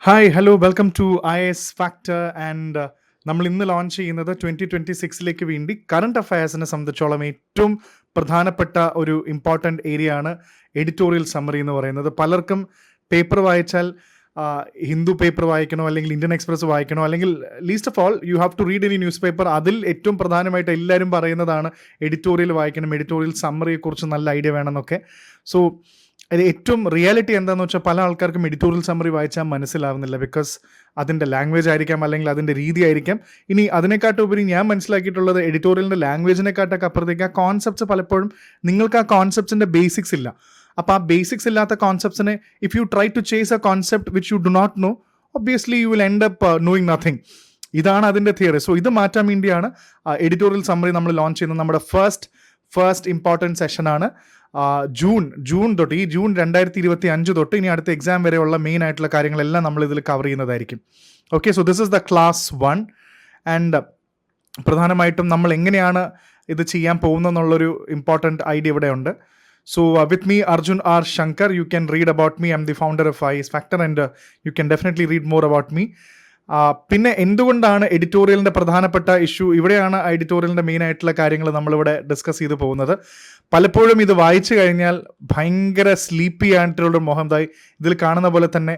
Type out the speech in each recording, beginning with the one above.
Hi hello welcome to IAS factor and നമ്മൾ ഇന്ന് launch ചെയ്യുന്നത് 2026ലേക്ക് വേണ്ടി കറണ്ട് അഫയേഴ്സിനെ സംബന്ധിച്ചോളം ഏറ്റവും പ്രധാനപ്പെട്ട ഒരു ഇമ്പോർട്ടൻ്റ് ഏരിയ ആണ് എഡിറ്റോറിയൽ സമ്മറി എന്ന് പറയുന്നത്. പലർക്കും പേപ്പർ വായിച്ചാൽ ഹിന്ദു പേപ്പർ വായിക്കണോ അല്ലെങ്കിൽ ഇന്ത്യൻ എക്സ്പ്രസ് വായിക്കണോ അല്ലെങ്കിൽ least of all you have to read any newspaper. അതിൽ ഏറ്റവും പ്രധാനമായിട്ട് എല്ലാവരും പറയുന്നതാണ് എഡിറ്റോറിയൽ വായിക്കണം, എഡിറ്റോറിയൽ സമ്മറിയെക്കുറിച്ച് നല്ല ഐഡിയ വേണമെന്നൊക്കെ. സോ അത് ഏറ്റവും റിയാലിറ്റി എന്താണെന്ന് വെച്ചാൽ പല ആൾക്കാർക്കും എഡിറ്റോറിയൽ സമ്മറി വായിച്ചാൽ മനസ്സിലാവുന്നില്ല. ബിക്കോസ് അതിൻ്റെ ലാംഗ്വേജ് ആയിരിക്കാം അല്ലെങ്കിൽ അതിൻ്റെ രീതി ആയിരിക്കാം. ഇനി അതിനെക്കാട്ടുപരി ഞാൻ മനസ്സിലാക്കിയിട്ടുള്ളത് എഡിറ്റോറിയലിൻ്റെ ലാംഗ്വേജിനെക്കാട്ടൊക്കെ അപ്പുറത്തേക്ക് ആ കോൺസെപ്റ്റ്സ് പലപ്പോഴും നിങ്ങൾക്ക് ആ കോൺസെപ്റ്റ്സിൻ്റെ ബേസിക്സ് ഇല്ല. അപ്പോൾ ആ ബേസിക്സ് ഇല്ലാത്ത കോൺസെപ്റ്റ്സിനെ if you try to chase a concept which you do not know, obviously you will end up knowing nothing. ഇതാണ് അതിൻ്റെ തിയറി. സോ ഇത് മാറ്റാൻ വേണ്ടിയാണ് എഡിറ്റോറിയൽ സമ്മറി നമ്മൾ ലോഞ്ച് ചെയ്യുന്നത്. നമ്മുടെ ഫസ്റ്റ് ഇമ്പോർട്ടൻറ്റ് സെഷനാണ് ജൂൺ തൊട്ട്, ഈ ജൂൺ 2025 തൊട്ട് ഇനി അടുത്ത എക്സാം വരെയുള്ള മെയിൻ ആയിട്ടുള്ള കാര്യങ്ങളെല്ലാം നമ്മൾ ഇതിൽ കവർ ചെയ്യുന്നതായിരിക്കും. Okay, so this is the class 1 and പ്രധാനമായിട്ടും നമ്മൾ എങ്ങനെയാണ് ഇത് ചെയ്യാൻ പോകുന്നതെന്നുള്ളൊരു ഇമ്പോർട്ടൻറ്റ് ഐഡിയ ഇവിടെ ഉണ്ട്. So with me Arjun R. Shankar, you can read about me. I'm the founder of IAS Factor and you can definitely read more about me. പിന്നെ എന്തുകൊണ്ടാണ് എഡിറ്റോറിയലിൻ്റെ പ്രധാനപ്പെട്ട ഇഷ്യൂ, ഇവിടെയാണ് എഡിറ്റോറിയലിൻ്റെ മെയിൻ ആയിട്ടുള്ള കാര്യങ്ങൾ നമ്മളിവിടെ ഡിസ്കസ് ചെയ്ത് പോകുന്നത്. പലപ്പോഴും ഇത് വായിച്ചു കഴിഞ്ഞാൽ ഭയങ്കര സ്ലീപ്പി ആയിട്ടുള്ളൊരു മോഹൻദായ് ഇതിൽ കാണുന്ന പോലെ തന്നെ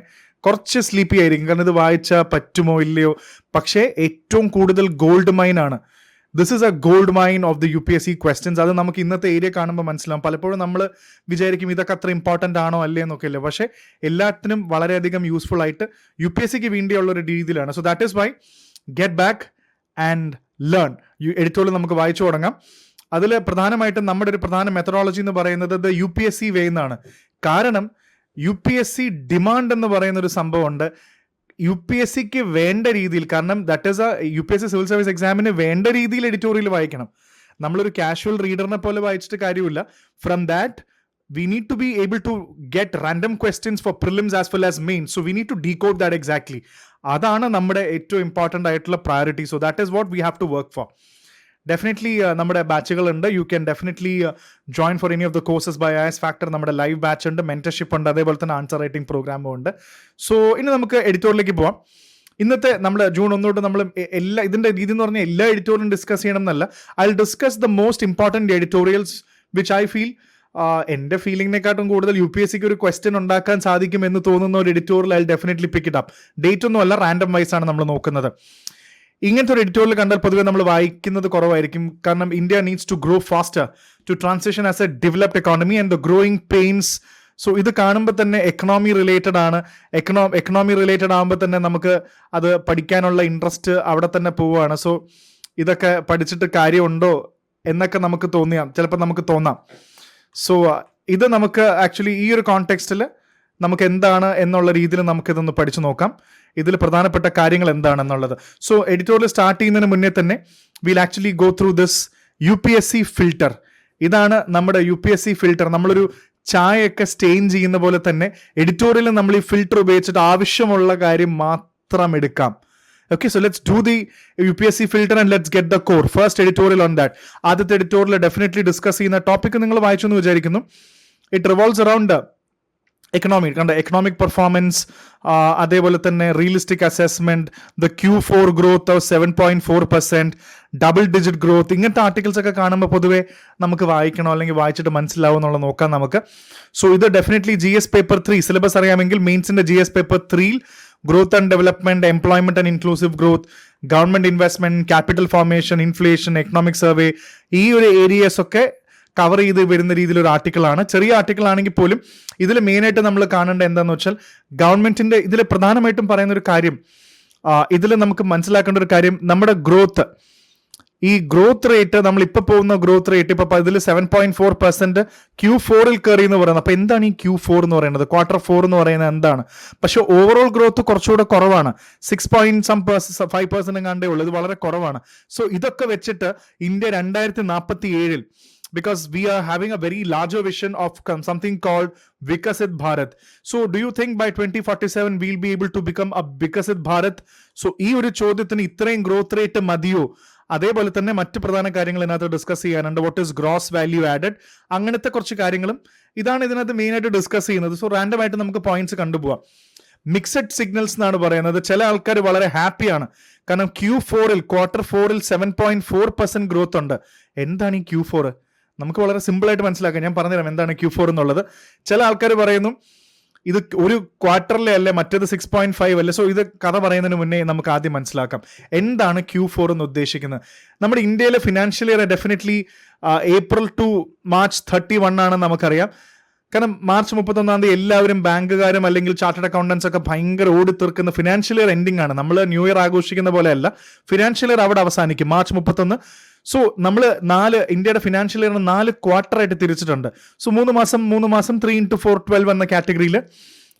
കുറച്ച് സ്ലീപ്പി ആയിരിക്കും. കാരണം ഇത് വായിച്ചാൽ പറ്റുമോ ഇല്ലയോ. പക്ഷേ ഏറ്റവും കൂടുതൽ ഗോൾഡ് മൈൻ ആണ്. This is A gold mine of the UPSC questions. അത് നമുക്ക് ഇന്നത്തെ ഏരിയ കാണുമ്പോൾ മനസ്സിലാവും. പലപ്പോഴും നമ്മൾ വിചാരിക്കും ഇതൊക്കെ അത്ര ഇമ്പോർട്ടൻ്റ് ആണോ അല്ലേ എന്നൊക്കെ അല്ലേ. പക്ഷേ എല്ലാത്തിനും വളരെയധികം യൂസ്ഫുൾ ആയിട്ട് UPSCക്ക് വേണ്ടിയുള്ള ഒരു രീതിയിലാണ്. So that is why get back and learn. Editorial നമുക്ക് വായിച്ചു തുടങ്ങാം. അതിൽ പ്രധാനമായിട്ടും നമ്മുടെ ഒരു പ്രധാന മെത്തഡോളജി എന്ന് പറയുന്നത് ദ UPSC വേ എന്നാണ്. കാരണം UPSC ഡിമാൻഡ് എന്ന് പറയുന്ന ഒരു സംഭവമുണ്ട്. UPSCക്ക് വേണ്ട രീതിയിൽ, കാരണം that is UPSC civil service എക്സാമിന് വേണ്ട രീതിയിൽ എഡിറ്റോറിയൽ വായിക്കണം. നമ്മളൊരു കാഷ്വൽ റീഡറിനെ പോലെ വായിച്ചിട്ട് കാര്യമില്ല. From that we need to be able to get random questions for prelims as well as mains. So we need to decode that exactly. അതാണ് നമ്മുടെ ഏറ്റവും ഇമ്പോർട്ടൻ്റ് ആയിട്ടുള്ള priority. So that is what we have to work for. Definitely നമ്മുടെ ബാച്ചുകളുണ്ട്. You can definitely join for any of the courses by IAS factor. നമ്മുടെ live batch ഉണ്ട്, mentorship ഉണ്ട്, അതേപോലെ തന്നെ ആൻസർ റൈറ്റിംഗ് പ്രോഗ്രാമും ഉണ്ട്. സോ ഇനി നമുക്ക് എഡിറ്റോറിയലിലേക്ക് പോവാം. ഇന്നത്തെ നമ്മൾ ജൂൺ 1 തൊട്ട് നമ്മൾ എല്ലാ ഇതിൻ്റെ രീതി എന്ന് പറഞ്ഞാൽ എല്ലാ എഡിറ്റോറിയലും ഡിസ്കസ് ചെയ്യണം എന്നല്ല. I will discuss the most important editorials which I feel എൻ്റെ ഫീലിംഗിനെക്കാട്ടും കൂടുതൽ UPSCക്ക് ഒരു ക്വസ്റ്റ്യൻ ഉണ്ടാക്കാൻ സാധിക്കും എന്ന് തോന്നുന്ന ഒരു editorial I definitely pick it up. Date ഒന്നും അല്ല, റാൻഡം വൈസ് ആണ് നമ്മൾ നോക്കുന്നത്. ഇങ്ങനത്തെ ഒരു എഡിറ്റോറിയൽ കണ്ടാൽ പൊതുവെ നമ്മൾ വായിക്കുന്നത് കുറവായിരിക്കും. കാരണം India needs to grow faster to transition as a developed economy and the growing pains. So ഇത് കാണുമ്പോൾ തന്നെ എക്കണോമി റിലേറ്റഡ് ആണ്. എക്കണോമി റിലേറ്റഡ് ആകുമ്പോൾ തന്നെ നമുക്ക് അത് പഠിക്കാനുള്ള ഇൻട്രസ്റ്റ് അവിടെ തന്നെ പോവുകയാണ്. സോ ഇതൊക്കെ പഠിച്ചിട്ട് കാര്യമുണ്ടോ എന്നൊക്കെ നമുക്ക് ചിലപ്പോൾ നമുക്ക് തോന്നാം. സോ ഇത് നമുക്ക് ആക്ച്വലി ഈ ഒരു കോണ്ടെക്സ്റ്റിൽ നമുക്ക് എന്താണ് എന്നുള്ള രീതിയിൽ നമുക്കിതൊന്ന് പഠിച്ചു നോക്കാം. ഇതിൽ പ്രധാനപ്പെട്ട കാര്യങ്ങൾ എന്താണെന്നുള്ളത്. സോ എഡിറ്റോറിയൽ സ്റ്റാർട്ട് ചെയ്യുന്നതിന് മുന്നേ തന്നെ will actually go through this UPSC filter. ഇതാണ് നമ്മുടെ UPSC ഫിൽട്ടർ. നമ്മളൊരു ചായയൊക്കെ സ്റ്റെയിൻ ചെയ്യുന്ന പോലെ തന്നെ എഡിറ്റോറിയൽ നമ്മൾ ഈ ഫിൽട്ടർ ഉപയോഗിച്ചിട്ട് ആവശ്യമുള്ള കാര്യം മാത്രം എടുക്കാം. Okay, so let's do the UPSC filter and let's get the core. First editorial on that. ആദ്യത്തെ എഡിറ്റോറിയൽ ഡെഫിനറ്റ്ലി ഡിസ്കസ് ചെയ്യുന്ന ടോപ്പിക് നിങ്ങൾ വായിച്ചു എന്ന് വിചാരിക്കുന്നു. It revolves around economic performance, അതേപോലെ തന്നെ realistic assessment, the Q4 growth of 7.4%, double digit growth. ഇങ്ങനത്തെ articles ഒക്കെ കാണുമ്പോൾ പൊതുവെ നമുക്ക് വായിക്കണോ അല്ലെങ്കിൽ വായിച്ചിട്ട് മനസ്സിലാവും എന്നുള്ളത് നോക്കാം നമുക്ക്. സോ ഇത് ഡെഫിനറ്റ്ലി GS പേപ്പർ 3 സിലബസ് അറിയാമെങ്കിൽ മെയിൻസിന്റെ GS paper 3 growth and development, employment and inclusive growth, government investment, capital formation, inflation, economic survey, ഈ ഒരു ഏരിയസ് ഒക്കെ കവർ ചെയ്ത് വരുന്ന രീതിയിലൊരു ആർട്ടിക്കിളാണ്. ചെറിയ ആർട്ടിക്കിൾ ആണെങ്കിൽ പോലും ഇതിൽ മെയിനായിട്ട് നമ്മൾ കാണേണ്ട എന്താണെന്ന് വെച്ചാൽ ഗവൺമെന്റിന്റെ ഇതിൽ പ്രധാനമായിട്ടും പറയുന്ന ഒരു കാര്യം, ഇതിൽ നമുക്ക് മനസ്സിലാക്കേണ്ട ഒരു കാര്യം, നമ്മുടെ ഈ ഗ്രോത്ത് റേറ്റ്, നമ്മളിപ്പോൾ പോകുന്ന ഗ്രോത്ത് റേറ്റ് ഇപ്പോൾ ഇതിൽ 7.4% Q4 കയറി എന്ന് പറയുന്നത്. അപ്പോൾ എന്താണ് ഈ Q4 എന്ന് പറയുന്നത്, Q4 എന്ന് പറയുന്നത് എന്താണ്? പക്ഷെ ഓവറോൾ ഗ്രോത്ത് കുറച്ചുകൂടെ കുറവാണ്. 6.5% എങ്ങാണ്ടേ ഉള്ളൂ. ഇത് വളരെ കുറവാണ്. സോ ഇതൊക്കെ വെച്ചിട്ട് India 2047, because we are having a very larger vision of something called Vikasit Bharat. So do you think by 2047 we'll be able to become a Vikasit Bharat? So ഈ ഒരു ചോദ്യത്തിന് ഇത്രയും ഗ്രോത്ത് റേറ്റ് മതിയോ? അതേപോലെ തന്നെ മറ്റ് പ്രധാന കാര്യങ്ങൾ ഇതിനകത്ത് ഡിസ്കസ് ചെയ്യാനുണ്ട്. What is gross value added, അങ്ങനത്തെ കുറച്ച് കാര്യങ്ങളും ഇതാണ് ഇതിനകത്ത് മെയിനായിട്ട് ഡിസ്കസ് ചെയ്യുന്നത്. സോ റാൻഡം ആയിട്ട് നമുക്ക് പോയിന്റ്സ് കണ്ടുപോകാം. മിക്സഡ് സിഗ്നൽസ് എന്നാണ് പറയുന്നത്. ചില ആൾക്കാർ വളരെ ഹാപ്പിയാണ്, കാരണം Q4 7.4% ഗ്രോത്ത് ഉണ്ട്. എന്താണ് ഈ Q4? നമുക്ക് വളരെ സിമ്പിളായിട്ട് മനസ്സിലാക്കാം. ഞാൻ പറഞ്ഞുതരാം എന്താണ് Q4 എന്നുള്ളത്. ചില ആൾക്കാർ പറയുന്നു ഇത് ഒരു ക്വാർട്ടറിലെ അല്ലേ, മറ്റേത് 6.5 അല്ലേ. സോ ഇത് കഥ പറയുന്നതിന് മുന്നേ നമുക്ക് ആദ്യം മനസ്സിലാക്കാം എന്താണ് Q4 എന്ന് ഉദ്ദേശിക്കുന്നത്. നമ്മുടെ ഇന്ത്യയിലെ financial year definitely April to March 31 ആണെന്ന് നമുക്കറിയാം. കാരണം March 31 എല്ലാവരും ബാങ്കുകാരും അല്ലെങ്കിൽ ചാർട്ടേഡ് അക്കൗണ്ടൻസ് ഒക്കെ ഭയങ്കര ഓടി തീർക്കുന്ന ഫിനാൻഷ്യൽ ഇയർ എൻഡിംഗ് ആണ്. നമ്മൾ ന്യൂ ഇയർ ആഘോഷിക്കുന്ന പോലെയല്ല, ഫിനാൻഷ്യൽ ഇയർ അവിടെ അവസാനിക്കും March 31. സോ നമ്മൾ ഇന്ത്യയുടെ ഫിനാൻഷ്യൽ ഇയറിന് 4 ക്വാർട്ടർ ആയിട്ട് തിരിച്ചിട്ടുണ്ട്. സോ 3 മാസം 3 into 4 12 എന്ന കാറ്റഗറിയിൽ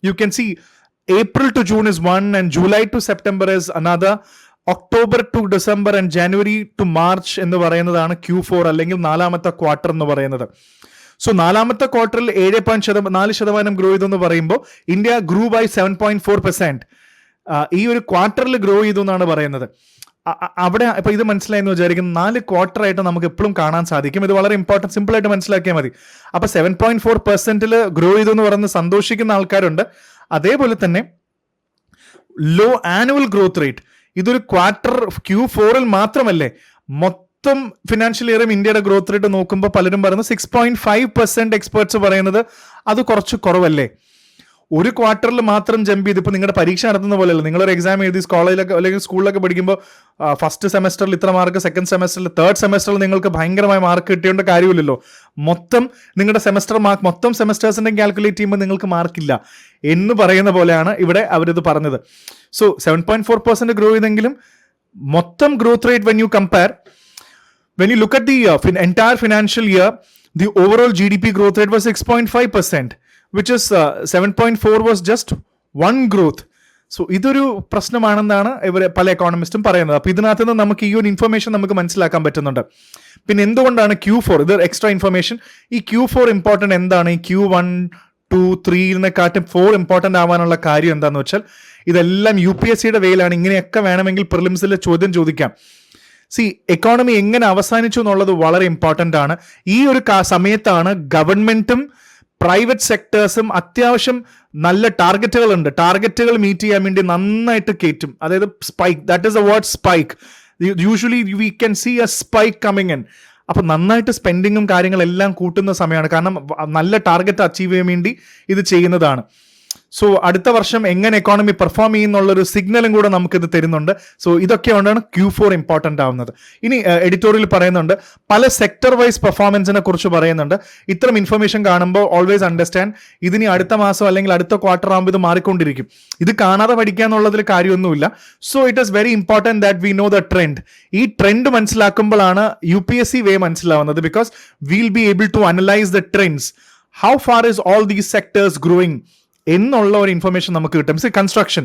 you can see April to June is 1 and July to September is another. October to December and January to March എന്ന് പറയുന്നതാണ് Q4 അല്ലെങ്കിൽ 4ാമത്തെ ക്വാർട്ടർ എന്ന് പറയുന്നത്. സോ 4ാമത്തെ ക്വാർട്ടറിൽ 7.4% ഗ്രോ ചെയ്തു എന്ന് പറയുമ്പോൾ ഇന്ത്യ ഗ്രൂ ബൈ 7.4%. ഈ ഒരു ക്വാർട്ടറിൽ ഗ്രോ ചെയ്തു എന്നാണ് പറയുന്നത്. അവിടെ ഇപ്പൊ ഇത് മനസ്സിലായെന്ന് വിചാരിക്കുന്നു. 4 ക്വാർട്ടർ ആയിട്ട് നമുക്ക് എപ്പോഴും കാണാൻ സാധിക്കും. ഇത് വളരെ ഇമ്പോർട്ടൻറ്റ്, സിമ്പിൾ ആയിട്ട് മനസ്സിലാക്കിയാൽ മതി. അപ്പൊ 7.4% ഗ്രോ ചെയ്തു എന്ന് പറയുന്ന സന്തോഷിക്കുന്ന ആൾക്കാരുണ്ട്. അതേപോലെ തന്നെ ലോ ആനുവൽ ഗ്രോത്ത് റേറ്റ്, ഇതൊരു ക്വാർട്ടർ Q4 മാത്രമല്ലേ, മൊത്തം ഫിനാൻഷ്യൽ ഇയറും ഇന്ത്യയുടെ ഗ്രോത്ത് റേറ്റ് നോക്കുമ്പോൾ പലരും പറയുന്നത് 6.5%. എക്സ്പേർട്സ് പറയുന്നത് അത് കുറച്ച് കുറവല്ലേ. ഒരു ക്വാർട്ടറിൽ മാത്രം ജമ്പ് ചെയ്ത്, ഇപ്പോൾ നിങ്ങളുടെ പരീക്ഷ നടത്തുന്ന പോലെയല്ല. നിങ്ങളൊരു എക്സാം എഴുതി കോളേജിലൊക്കെ അല്ലെങ്കിൽ സ്കൂളിലൊക്കെ പഠിക്കുമ്പോൾ ഫസ്റ്റ് സെമസ്റ്ററിൽ ഇത്ര മാർക്ക്, സെക്കൻഡ് സെമസ്റ്ററിൽ, തേർഡ് സെമസ്റ്ററിൽ നിങ്ങൾക്ക് ഭയങ്കരമായ മാർക്ക് കിട്ടിയേണ്ട കാര്യമില്ലല്ലോ. മൊത്തം നിങ്ങളുടെ സെമസ്റ്റർ മാർക്ക് മൊത്തം സെമസ്റ്റേഴ്സിന്റെ കാൽക്കുലേറ്റ് ചെയ്യുമ്പോൾ നിങ്ങൾക്ക് മാർക്കില്ല എന്ന് പറയുന്ന പോലെയാണ് ഇവിടെ അവരിത് പറഞ്ഞത്. സോ 7.4% ഗ്രോ ചെയ്തെങ്കിലും മൊത്തം growth rate when you look at the entire financial year, the overall GDP growth rate was 6.5%, which is 7.4 was just one growth. So ഇതൊരു പ്രശ്നമാണെന്നാണ് ഇവർ പല എക്കോണമിസ്റ്റും പറയുന്നത്. അപ്പോൾ ഇതിനകത്ത് നിന്ന് നമുക്ക് ഈ ഒരു ഇൻഫർമേഷൻ നമുക്ക് മനസ്സിലാക്കാൻ പറ്റുന്നുണ്ട്. പിന്നെ എന്തുകൊണ്ടാണ് Q4 ഇത് എക്സ്ട്രാ ഇൻഫർമേഷൻ? ഈ Q4 ഇമ്പോർട്ടൻ്റ് എന്താണ്? ഈ Q1 2 3 4 ഇമ്പോർട്ടൻ്റ് ആവാനുള്ള കാര്യം എന്താണെന്ന് വെച്ചാൽ ഇതെല്ലാം UPSCയുടെ വേയിലാണ്. ഇങ്ങനെയൊക്കെ വേണമെങ്കിൽ പ്രിലിംസിൽ ചോദ്യം ചോദിക്കാം. എക്കോണമി എങ്ങനെ അവസാനിച്ചു എന്നുള്ളത് വളരെ ഇമ്പോർട്ടൻ്റ് ആണ്. ഈ ഒരു സമയത്താണ് ഗവൺമെന്റും പ്രൈവറ്റ് സെക്ടേഴ്സും അത്യാവശ്യം നല്ല ടാർഗറ്റുകൾ ഉണ്ട്. ടാർഗറ്റുകൾ മീറ്റ് ചെയ്യാൻ വേണ്ടി നന്നായിട്ട് കയറ്റും. അതായത് spike, that is a word spike. Usually we can see a spike coming in. അപ്പൊ നന്നായിട്ട് സ്പെൻഡിങ്ങും കാര്യങ്ങളെല്ലാം കൂട്ടുന്ന സമയമാണ്. കാരണം നല്ല ടാർഗറ്റ് അച്ചീവ് ചെയ്യാൻ വേണ്ടി ഇത് ചെയ്യുന്നതാണ്. സോ അടുത്ത വർഷം എങ്ങനെ എക്കോണമി പെർഫോം ചെയ്യുന്നുള്ളൊരു സിഗ്നലും കൂടെ നമുക്കിത് തരുന്നുണ്ട്. സോ ഇതൊക്കെയാണ് Q4 ഇമ്പോർട്ടൻ്റ് ആവുന്നത്. ഇനി എഡിറ്റോറിയൽ പറയുന്നുണ്ട്, പല സെക്ടർ വൈസ് പെർഫോമൻസിനെ കുറിച്ച് പറയുന്നുണ്ട്. ഇത്തരം ഇൻഫർമേഷൻ കാണുമ്പോൾ ഓൾവേസ് അണ്ടർസ്റ്റാൻഡ് ഇതിനി അടുത്ത മാസം അല്ലെങ്കിൽ അടുത്ത ക്വാർട്ടർ ആകുമ്പോൾ ഇത് മാറിക്കൊണ്ടിരിക്കും. ഇത് കാണാതെ പഠിക്കുക എന്നുള്ളതിൽ കാര്യമൊന്നുമില്ല. So it is very important that we know the trend. ഈ ട്രെൻഡ് മനസ്സിലാക്കുമ്പോഴാണ് UPSC വേ മനസ്സിലാവുന്നത്. Because will be able to analyse the trends. How far is all these sectors growing എന്നുള്ള ഒരു ഇൻഫർമേഷൻ നമുക്ക് കിട്ടും. കൺസ്ട്രക്ഷൻ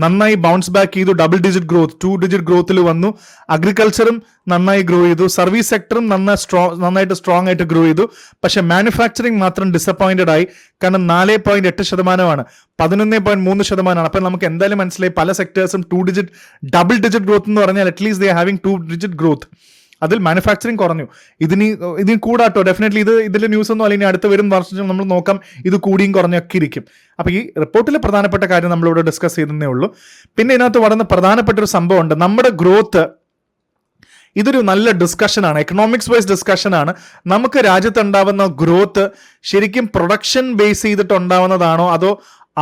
നന്നായി ബൗൺസ് ബാക്ക് ചെയ്തു, double digit growth, 2 digit ഗ്രോത്തിൽ വന്നു. അഗ്രികൾച്ചറും നന്നായി ഗ്രോ ചെയ്തു. സർവീസ് സെക്ടറും നന്നായിട്ട് സ്ട്രോങ് ആയിട്ട് ഗ്രോ ചെയ്തു. പക്ഷെ മാനുഫാക്ചറിങ് മാത്രം ഡിസപ്പോയിന്റഡ് ആയി. കാരണം 4.8%, 11.3%. അപ്പം നമുക്ക് എന്തായാലും മനസ്സിലായി പല സെക്ടേഴ്സും ഡബിൾ ഡിജിറ്റ് ഗ്രോത്ത് എന്ന് പറഞ്ഞാൽ അറ്റ്ലീസ്റ്റ് ദേ ഹാവിംഗ് 2 digit ഗ്രോത്ത്. അതിൽ മാനുഫാക്ചറിങ് കുറഞ്ഞു. ഇതിന് കൂടാട്ടോ ഡെഫിനറ്റ്ലി. ഇതിന്റെ ന്യൂസ് ഒന്നും അല്ല, ഇനി അടുത്ത് വരും വർഷം നമ്മൾ നോക്കാം ഇത് കൂടിയും കുറഞ്ഞൊക്കെ ഇരിക്കും. അപ്പൊ ഈ റിപ്പോർട്ടിലെ പ്രധാനപ്പെട്ട കാര്യം നമ്മളിവിടെ ഡിസ്കസ് ചെയ്തേ ഉള്ളൂ. പിന്നെ ഇതിനകത്ത് വളരെ പ്രധാനപ്പെട്ട ഒരു സംഭവം ഉണ്ട്. നമ്മുടെ ഗ്രോത്ത്, ഇതൊരു നല്ല ഡിസ്കഷനാണ്, എക്കണോമിക്സ് വൈസ് ഡിസ്കഷനാണ്. നമുക്ക് രാജ്യത്തുണ്ടാവുന്ന ഗ്രോത്ത് ശരിക്കും പ്രൊഡക്ഷൻ ബേസ് ചെയ്തിട്ട് ഉണ്ടാവുന്നതാണോ അതോ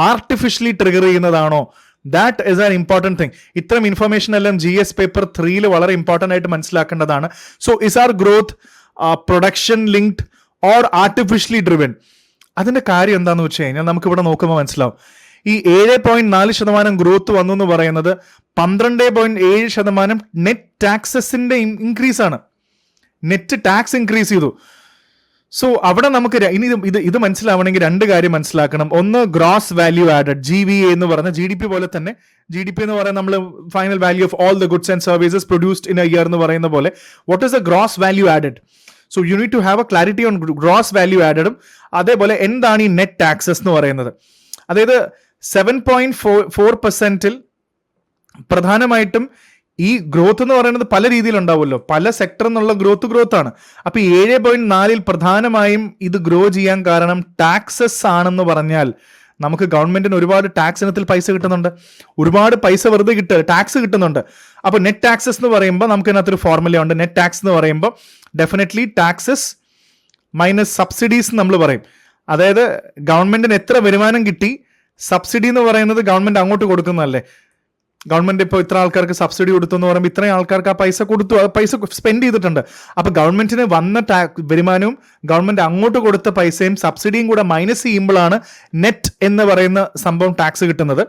ആർട്ടിഫിഷ്യലി ട്രിഗർ ചെയ്യുന്നതാണോ? That is an important thing. ഇത്തരം ഇൻഫർമേഷൻ എല്ലാം GS പേപ്പർ 3 വളരെ ഇമ്പോർട്ടൻ്റ് ആയിട്ട് മനസ്സിലാക്കേണ്ടതാണ്. So is our growth production linked or artificially driven? അതിന്റെ കാര്യം എന്താണെന്ന് വെച്ച് കഴിഞ്ഞാൽ നമുക്ക് ഇവിടെ നോക്കുമ്പോൾ മനസ്സിലാവും. ഈ 7.4% ഗ്രോത്ത് വന്നു എന്ന് പറയുന്നത് 12.7% നെറ്റ് ടാക്സസിന്റെ ഇൻക്രീസ് ആണ്. നെറ്റ് ടാക്സ് ഇൻക്രീസ് ചെയ്തു. സോ അവിടെ നമുക്ക് ഇനി ഇത് മനസ്സിലാവണമെങ്കിൽ 2 കാര്യം മനസ്സിലാക്കണം. ഒന്ന്, ഗ്രോസ് വാല്യൂ ആഡഡ്, GVA എന്ന് പറഞ്ഞ GDP പോലെ തന്നെ. GDP എന്ന് പറയുന്നത് നമ്മൾ final value of all the goods and services produced in a year എന്ന് പറയുന്ന പോലെ. What is a gross value added? So you need to have a clarity on gross value ആഡഡും അതേപോലെ എന്താണ് ഈ നെറ്റ് ടാക്സസ് എന്ന് പറയുന്നത്. അതായത് 7.4% പ്രധാനമായിട്ടും ഈ ഗ്രോത്ത് എന്ന് പറയുന്നത് പല രീതിയിലുണ്ടാവുമല്ലോ, പല സെക്ടർ എന്നുള്ള ഗ്രോത്ത് ആണ്. അപ്പൊ 7.4 പ്രധാനമായും ഇത് ഗ്രോ ചെയ്യാൻ കാരണം ടാക്സസ് ആണെന്ന് പറഞ്ഞാൽ നമുക്ക് ഗവൺമെന്റിന് ഒരുപാട് ടാക്സ് ഇനത്തിൽ പൈസ കിട്ടുന്നുണ്ട്, ഒരുപാട് പൈസ വെറുതെ ടാക്സ് കിട്ടുന്നുണ്ട്. അപ്പോൾ നെറ്റ് ടാക്സസ് എന്ന് പറയുമ്പോൾ നമുക്ക് ഇതിനകത്തൊരു ഫോർമുല ഉണ്ട്. നെറ്റ് ടാക്സ് എന്ന് പറയുമ്പോൾ ഡെഫിനറ്റ്ലി ടാക്സസ് മൈനസ് സബ്സിഡീസ് നമ്മൾ പറയും. അതായത് ഗവൺമെന്റിന് എത്ര വരുമാനം കിട്ടി, സബ്സിഡി എന്ന് പറയുന്നത് ഗവൺമെന്റ് അങ്ങോട്ട് കൊടുക്കുന്നതല്ലേ. ഗവൺമെന്റ് ഇപ്പോൾ ഇത്ര ആൾക്കാർക്ക് സബ്സിഡി കൊടുത്തു എന്ന് പറയുമ്പോൾ ഇത്രയും ആൾക്കാർക്ക് ആ പൈസ കൊടുത്തു, ആ പൈസ സ്പെൻഡ് ചെയ്തിട്ടുണ്ട്. അപ്പൊ ഗവൺമെന്റിന് വന്ന വരുമാനവും ഗവൺമെന്റ് അങ്ങോട്ട് കൊടുത്ത പൈസയും സബ്സിഡിയും കൂടെ മൈനസ് ചെയ്യുമ്പോഴാണ് നെറ്റ് എന്ന് പറയുന്ന സംഭവം ടാക്സ് കിട്ടുന്നത്.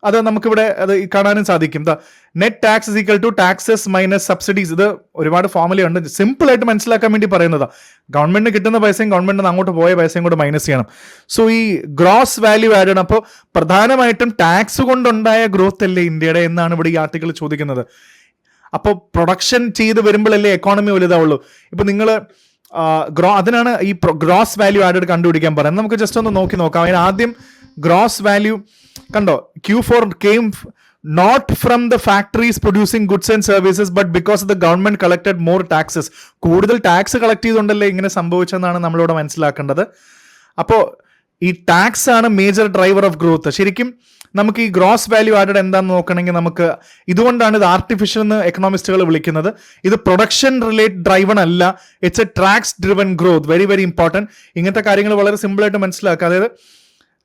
അത് നമുക്കിവിടെ അത് കാണാനും സാധിക്കും. Net tax is equal to taxes minus subsidies. ഇത് ഒരുപാട് ഫോർമുലയുണ്ട്, സിമ്പിൾ ആയിട്ട് മനസ്സിലാക്കാൻ വേണ്ടി പറയുന്നതാ. ഗവൺമെന്റിന് കിട്ടുന്ന പൈസയും ഗവൺമെന്റിന് അങ്ങോട്ട് പോയ പൈസയും കൂടെ മൈനസ് ചെയ്യണം. സോ ഈ ഗ്രോസ് വാല്യൂ ആഡ് ആണ്. അപ്പോൾ പ്രധാനമായിട്ടും ടാക്സ് കൊണ്ടുണ്ടായ ഗ്രോത്ത് അല്ലേ ഇന്ത്യയുടെ എന്നാണ് ഇവിടെ ഈ ആർട്ടിക്കിൾ ചോദിക്കുന്നത്. അപ്പോൾ പ്രൊഡക്ഷൻ ചെയ്ത് വരുമ്പോഴല്ലേ എക്കോണമി വലുതാവുള്ളൂ. ഇപ്പൊ നിങ്ങൾ അതിനാണ് ഈ ഗ്രോസ് വാല്യൂ ആഡഡ് കണ്ടുപിടിക്കാൻ പറയുന്നത്. നമുക്ക് ജസ്റ്റ് ഒന്ന് നോക്കാം. അതിന് ആദ്യം ഗ്രോസ് വാല്യൂ കണ്ടോ, Q4 came not from the factories producing goods and services but because the government collected more taxes. കൂടുതൽ ടാക്സ് കളക്ട് ചെയ്തുകൊണ്ടല്ലേ ഇങ്ങനെ സംഭവിച്ചെന്നാണ് നമ്മളിവിടെ മനസ്സിലാക്കേണ്ടത്. അപ്പോൾ ഈ ടാക്സ് ആണ് മേജർ ഡ്രൈവർ ഓഫ് ഗ്രോത്ത്. ശരിക്കും നമുക്ക് ഈ ഗ്രോസ് വാല്യൂ ആഡഡ് എന്താണെന്ന് നോക്കണമെങ്കിൽ നമുക്ക് ഇതുകൊണ്ടാണ് ഇത് ആർട്ടിഫിഷ്യൽ എന്ന് എക്കണോമിസ്റ്റുകൾ വിളിക്കുന്നത്. ഇത് പ്രൊഡക്ഷൻ റിലേറ്റ് ഡ്രൈവൺ അല്ല, it's A tax driven growth. Very very important. ഇങ്ങനത്തെ കാര്യങ്ങൾ വളരെ സിമ്പിളായിട്ട് മനസ്സിലാക്കുക. അതായത്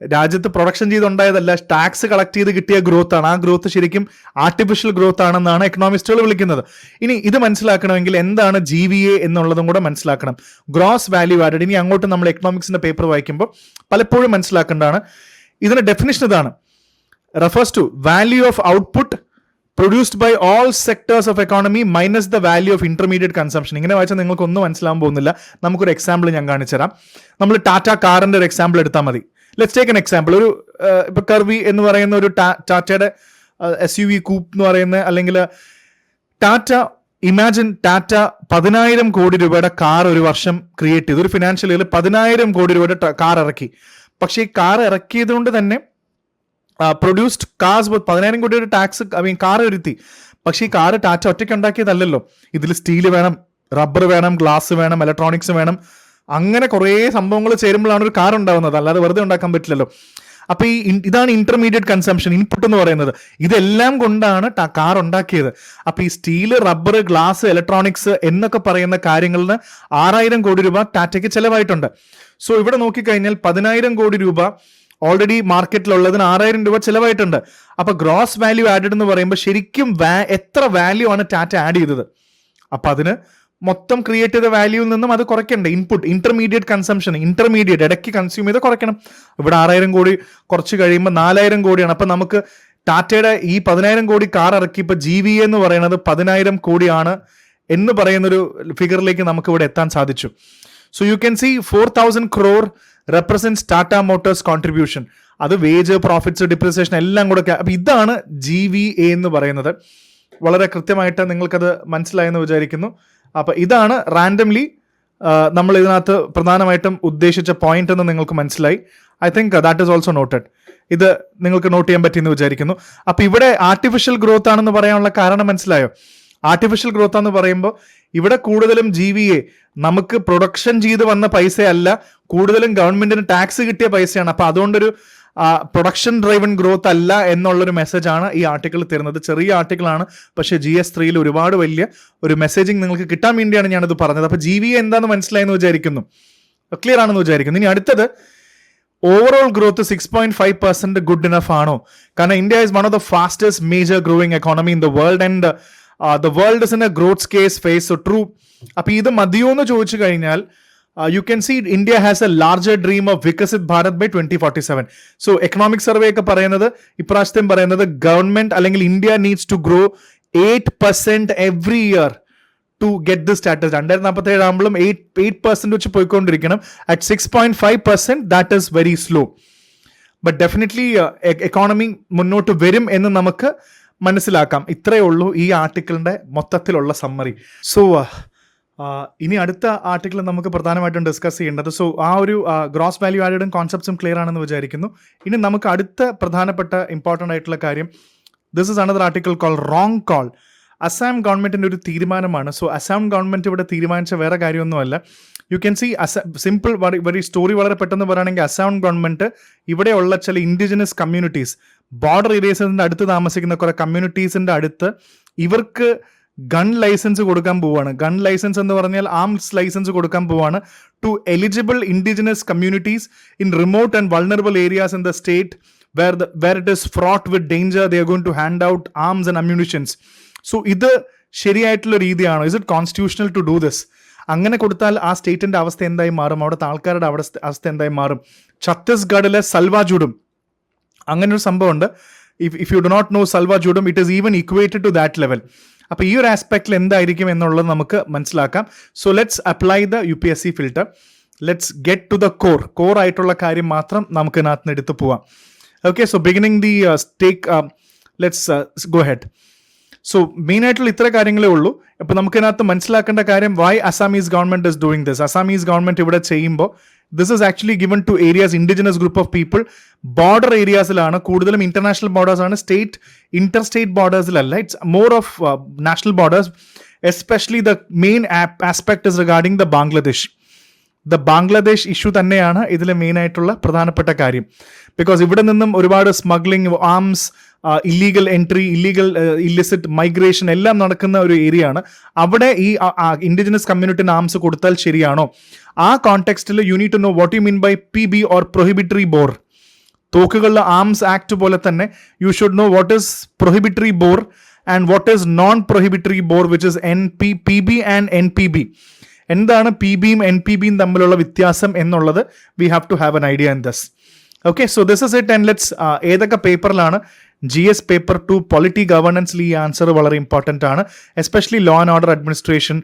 രാജ്യത്ത് പ്രൊഡക്ഷൻ ചെയ്തുണ്ടായതല്ല, ടാക്സ് കളക്ട് ചെയ്ത് കിട്ടിയ ഗ്രോത്ത് ആണ്. ആ ഗ്രോത്ത് ശരിക്കും ആർട്ടിഫിഷ്യൽ ഗ്രോത്ത് ആണെന്നാണ് എക്കണോമിസ്റ്റുകൾ വിളിക്കുന്നത്. ഇനി ഇത് മനസ്സിലാക്കണമെങ്കിൽ എന്താണ് GVA എന്നുള്ളതും കൂടെ മനസ്സിലാക്കണം. ഗ്രോസ് വാല്യൂ ആഡഡ് ഇനി അങ്ങോട്ട് നമ്മൾ എക്കണോമിക്സിന്റെ പേപ്പർ വായിക്കുമ്പോൾ പലപ്പോഴും മനസ്സിലാക്കേണ്ടതാണ്. ഇതിന്റെ ഡെഫിനിഷൻ ഇതാണ്: refers to value of output produced by all sectors of economy minus the value of intermediate consumption. ഇങ്ങനെ വായിച്ചാൽ നിങ്ങൾക്ക് ഒന്നും മനസ്സിലാകാൻ പോകുന്നില്ല. നമുക്കൊരു എക്സാമ്പിൾ ഞാൻ കാണിച്ചു തരാം. നമ്മൾ ടാറ്റ കാറിന്റെ ഒരു എക്സാമ്പിൾ എടുത്താൽ മതി. Let's take an example. ഒരു ഇപ്പൊ കർവി എന്ന് പറയുന്ന ഒരു ടാറ്റയുടെ SUV കൂപ്പ് എന്ന് പറയുന്ന, അല്ലെങ്കിൽ ഇമാജിൻ ടാറ്റ 10,000 കോടി രൂപയുടെ കാർ ഒരു വർഷം ക്രിയേറ്റ് ചെയ്തു. ഒരു ഫിനാൻഷ്യൽ ഇയറിൽ 10,000 കോടി രൂപയുടെ കാർ ഇറക്കി. പക്ഷേ ഈ കാർ ഇറക്കിയത് കൊണ്ട് തന്നെ പ്രൊഡ്യൂസ്ഡ് കാർസ് 10,000 കോടിയുടെ ടാക്സ് കാർ വരുത്തി. പക്ഷേ ഈ കാർ ടാറ്റ ഒറ്റയ്ക്ക് ഉണ്ടാക്കിയതല്ലല്ലോ. ഇതിൽ സ്റ്റീൽ വേണം, റബ്ബർ വേണം, ഗ്ലാസ് വേണം, ഇലക്ട്രോണിക്സ് വേണം, അങ്ങനെ കുറേ സംഭവങ്ങൾ ചേരുമ്പോഴാണ് ഒരു കാർ ഉണ്ടാവുന്നത്. അല്ലാതെ വെറുതെ ഉണ്ടാക്കാൻ പറ്റില്ലല്ലോ. അപ്പൊ ഇതാണ് ഇന്റർമീഡിയറ്റ് കൺസംഷൻ, ഇൻപുട്ട് എന്ന് പറയുന്നത്. ഇതെല്ലാം കൊണ്ടാണ് കാർ ഉണ്ടാക്കിയത്. അപ്പൊ ഈ സ്റ്റീല്, റബ്ബർ, ഗ്ലാസ്, ഇലക്ട്രോണിക്സ് എന്നൊക്കെ പറയുന്ന കാര്യങ്ങളിന് 6,000 കോടി രൂപ ടാറ്റയ്ക്ക് ചെലവായിട്ടുണ്ട്. സോ ഇവിടെ നോക്കിക്കഴിഞ്ഞാൽ 10,000 കോടി രൂപ ഓൾറെഡി മാർക്കറ്റിലുള്ളതിന് 6,000 രൂപ ചിലവായിട്ടുണ്ട്. അപ്പൊ ഗ്രോസ് വാല്യൂ ആഡഡ് എന്ന് പറയുമ്പോൾ ശരിക്കും എത്ര വാല്യൂ ആണ് ടാറ്റ ആഡ് ചെയ്തത്. അപ്പൊ അതിന് മൊത്തം ക്രിയേറ്റ് ചെയ്ത വാല്യൂവിൽ നിന്നും അത് കുറയ്ക്കണ്ടേ. ഇൻപുട്ട്, ഇന്റർമീഡിയറ്റ് കൺസംഷൻ, ഇന്റർമീഡിയറ്റ് ഇടയ്ക്ക് കൺസ്യൂം ചെയ്ത് കുറയ്ക്കണം. ഇവിടെ 6,000 കോടി കുറച്ച് കഴിയുമ്പോൾ 4,000 കോടിയാണ്. അപ്പൊ നമുക്ക് ടാറ്റയുടെ ഈ 10,000 കോടി കാർ ഇറക്കി ഇപ്പൊ GVA എന്ന് പറയുന്നത് 10,000 കോടിയാണ് എന്ന് പറയുന്നൊരു ഫിഗറിലേക്ക് നമുക്ക് ഇവിടെ എത്താൻ സാധിച്ചു. So you can see 4,000 crore represents Tata Motors contribution. അത് വേജ്, പ്രോഫിറ്റ്സ്, ഡിപ്രിസിയേഷൻ എല്ലാം കൂടെ. അപ്പൊ ഇതാണ് GVA എന്ന് പറയുന്നത്. വളരെ കൃത്യമായിട്ട് നിങ്ങൾക്കത് മനസ്സിലായെന്ന് വിചാരിക്കുന്നു. അപ്പൊ ഇതാണ് റാൻഡംലി നമ്മൾ ഇതിനകത്ത് പ്രധാനമായിട്ടും ഉദ്ദേശിച്ച പോയിന്റ് എന്ന് നിങ്ങൾക്ക് മനസ്സിലായി. I think that is also noted. ഇത് നിങ്ങൾക്ക് നോട്ട് ചെയ്യാൻ പറ്റിയെന്ന് വിചാരിക്കുന്നു. അപ്പൊ ഇവിടെ ആർട്ടിഫിഷ്യൽ ഗ്രോത്ത് ആണെന്ന് പറയാനുള്ള കാരണം മനസ്സിലായോ? ആർട്ടിഫിഷ്യൽ ഗ്രോത്ത് എന്ന് പറയുമ്പോൾ ഇവിടെ കൂടുതലും GVA നമുക്ക് പ്രൊഡക്ഷൻ ചെയ്ത് വന്ന പൈസയല്ല, കൂടുതലും ഗവൺമെന്റിന് ടാക്സ് കിട്ടിയ പൈസയാണ്. അപ്പൊ അതുകൊണ്ടൊരു പ്രൊഡക്ഷൻ ഡ്രൈവൺ ഗ്രോത്ത് അല്ല എന്നുള്ളൊരു മെസ്സേജാണ് ഈ ആർട്ടിക്കിൾ തരുന്നത്. ചെറിയ ആർട്ടിക്കിളാണ്, പക്ഷേ GS3 ഒരുപാട് വലിയ ഒരു മെസ്സേജിങ് നിങ്ങൾക്ക് കിട്ടാൻ വേണ്ടിയാണ് ഞാനിത് പറഞ്ഞത്. അപ്പൊ GVA എന്താണെന്ന് മനസ്സിലായെന്ന് വിചാരിക്കുന്നു, ക്ലിയർ ആണെന്ന് വിചാരിക്കുന്നു. ഇനി അടുത്തത് ഓവറോൾ ഗ്രോത്ത് 6.5% ഗുഡ് ഇനഫ് ആണോ? കാരണം India is one of the fastest major growing economy in the world and the world is in a growth scarce phase. So true. അപ്പൊ ഇത് മതിയോ എന്ന് ചോദിച്ചു കഴിഞ്ഞാൽ you can see India has a larger dream of Vikasit Bharat by 2047. So economic survey ഒക്കെ പറയുന്നത് ഇപ്രാവശ്യത്തെയും പറയുന്നത് government അല്ലെങ്കിൽ India needs to grow 8% every year to get this status. 2047 ആകുമ്പോഴും 8% വെച്ച് പോയിക്കൊണ്ടിരിക്കണം. At 6.5% that is very slow. But definitely economy മുന്നോട്ട് വരും എന്ന് നമുക്ക് മനസ്സിലാക്കാം. ഇത്രയേ ഉള്ളൂ ഈ ആർട്ടിക്കിളിന്റെ മൊത്തത്തിലുള്ള സമ്മറി. സോ ഇനി അടുത്ത ആർട്ടിക്കിൾ നമുക്ക് പ്രധാനമായിട്ടും ഡിസ്കസ് ചെയ്യേണ്ടത്. സോ ആ ഒരു ഗ്രോസ് വാല്യൂ ആഡഡും കോൺസെപ്റ്റ്സും ക്ലിയർ ആണെന്ന് വിചാരിക്കുന്നു. ഇനി നമുക്ക് അടുത്ത പ്രധാനപ്പെട്ട ഇമ്പോർട്ടൻ്റ് ആയിട്ടുള്ള കാര്യം, this is another article call wrong call. Assam ഗവൺമെൻറ്റിൻ്റെ ഒരു തീരുമാനമാണ്. സോ അസാം ഗവൺമെൻറ് ഇവിടെ തീരുമാനിച്ച വേറെ കാര്യമൊന്നുമല്ല. You can see simple very story വളരെ പെട്ടെന്ന് പറയുകയാണെങ്കിൽ അസാം ഗവൺമെൻറ് ഇവിടെയുള്ള ചില ഇൻഡിജിനസ് കമ്മ്യൂണിറ്റീസ്, ബോർഡർ ഏരിയസിൻ്റെ അടുത്ത് താമസിക്കുന്ന കുറേ കമ്മ്യൂണിറ്റീസിൻ്റെ അടുത്ത് ഇവർക്ക് ഗൺ ലൈസൻസ് കൊടുക്കാൻ പോവുകയാണ്. ഗൺ ലൈസൻസ് എന്ന് പറഞ്ഞാൽ ആംസ് ലൈസൻസ് കൊടുക്കാൻ പോവുകയാണ് to eligible indigenous communities in remote and vulnerable areas in the state where it is fraught with danger. They are going to hand out arms and ammunitions. So ഇത് ശരിയായിട്ടുള്ള രീതിയാണോ? Is it constitutional to do this? അങ്ങനെ കൊടുത്താൽ ആ സ്റ്റേറ്റിൻ്റെ അവസ്ഥ എന്തായി മാറും? അവിടുത്തെ ആൾക്കാരുടെ അവസ്ഥ എന്തായി മാറും? ഛത്തീസ്ഗഡിലെ സൽവാജുഡും അങ്ങനെ ഒരു സംഭവമുണ്ട്. If you do not no സൽവാജുഡും, it is even equated to that level. അപ്പോൾ ഈ ഒരു ആസ്പെക്റ്റിൽ എന്തായിരിക്കും എന്നുള്ളത് നമുക്ക് മനസ്സിലാക്കാം. So let's apply the UPSC filter. Let's get to the core ആയിട്ടുള്ള കാര്യം മാത്രം നമുക്ക് ഇതിനകത്ത് നിന്ന് എടുത്തു പോവാം. Okay, so beginning the let's go ahead. So main ആയിട്ടുള്ള ഇത്ര കാര്യങ്ങളേ ഉള്ളൂ. അപ്പോൾ നമുക്ക് ഇതിനകത്ത് മനസ്സിലാക്കേണ്ട കാര്യം why Assamese government is doing this. Assamese government ഇവിടെ ചെയ്യുമ്പോൾ this is actually given to areas, indigenous group of people. Border ഏരിയാസിലാണ് കൂടുതലും. ഇന്റർനാഷണൽ ബോർഡേഴ്സ് ആണ്, സ്റ്റേറ്റ് ഇന്റർസ്റ്റേറ്റ് ബോർഡേഴ്സിലല്ല. It's more of national borders. Especially the main aspect is regarding the Bangladesh issue തന്നെയാണ് ഇതിൽ മെയിനായിട്ടുള്ള പ്രധാനപ്പെട്ട കാര്യം. ബിക്കോസ് ഇവിടെ നിന്നും ഒരുപാട് smuggling, arms, illegal entry, illicit migration എല്ലാം നടക്കുന്ന ഒരു ഏരിയ ആണ്. അവിടെ ഈ ഇൻഡിജിനസ് കമ്മ്യൂണിറ്റിന് ആംസ് കൊടുത്താൽ ശരിയാണോ? ആ കോണ്ടെക്സ്റ്റിൽ you need to know what you mean by PB or prohibitory bore. തോക്കുകളിലെ ആംസ് ആക്ട് പോലെ തന്നെ you should know what is prohibitory bore and what is non prohibitory bore, which is PB and NPB. എന്താണ് PBയും NPBയും തമ്മിലുള്ള വ്യത്യാസം എന്നുള്ളത് we have to have an idea in this. Okay, so this is it. And let's ഏതൊക്കെ പേപ്പറിലാണ് GS paper 2 polity ഗവർണൻസിൽ ഈ ആൻസർ വളരെ ഇമ്പോർട്ടൻ്റ് ആണ്. Especially law and order administration,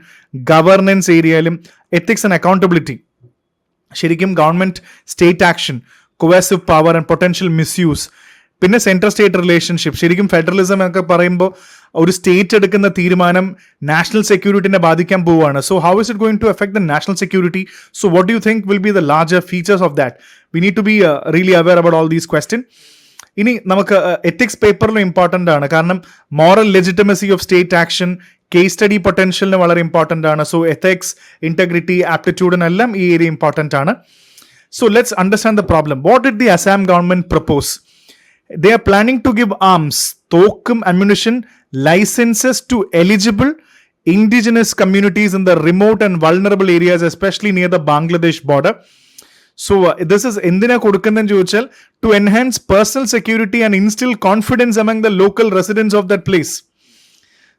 governance ഏരിയയിലും എത്തിക്സ് ആൻഡ് അക്കൗണ്ടബിലിറ്റി. ശരിക്കും government state action, coercive power and potential misuse, പിന്നെ central state relationship. ശരിക്കും ഫെഡറലിസം എന്നൊക്കെ പറയുമ്പോൾ ഒരു സ്റ്റേറ്റ് എടുക്കുന്ന തീരുമാനം നാഷണൽ സെക്യൂരിറ്റിനെ ബാധിക്കാൻ പോവുകയാണ്. So how is it going to effect the national security? So what do you think will be the larger features of that? We need to be really aware about all these question. ഇനി നമുക്ക് ethics പേപ്പറിലും important ആണ്. കാരണം moral legitimacy of state action, case study പൊട്ടൻഷ്യലിന് വളരെ important ആണ്. So ethics, integrity, ആപ്റ്റിറ്റ്യൂഡിനെല്ലാം ഈ ഏരിയ ഇമ്പോർട്ടൻ്റ് ആണ്. So let's understand the problem. What did the Assam government propose? They are planning to give arms, തോക്കും ammunition licenses to eligible indigenous communities in the remote and vulnerable areas, especially near the Bangladesh border. So this is എന്തിനാ കൊടുക്കുന്നതെന്ന് ചോദിച്ചാൽ to enhance personal security and instill confidence among the local residents of that place.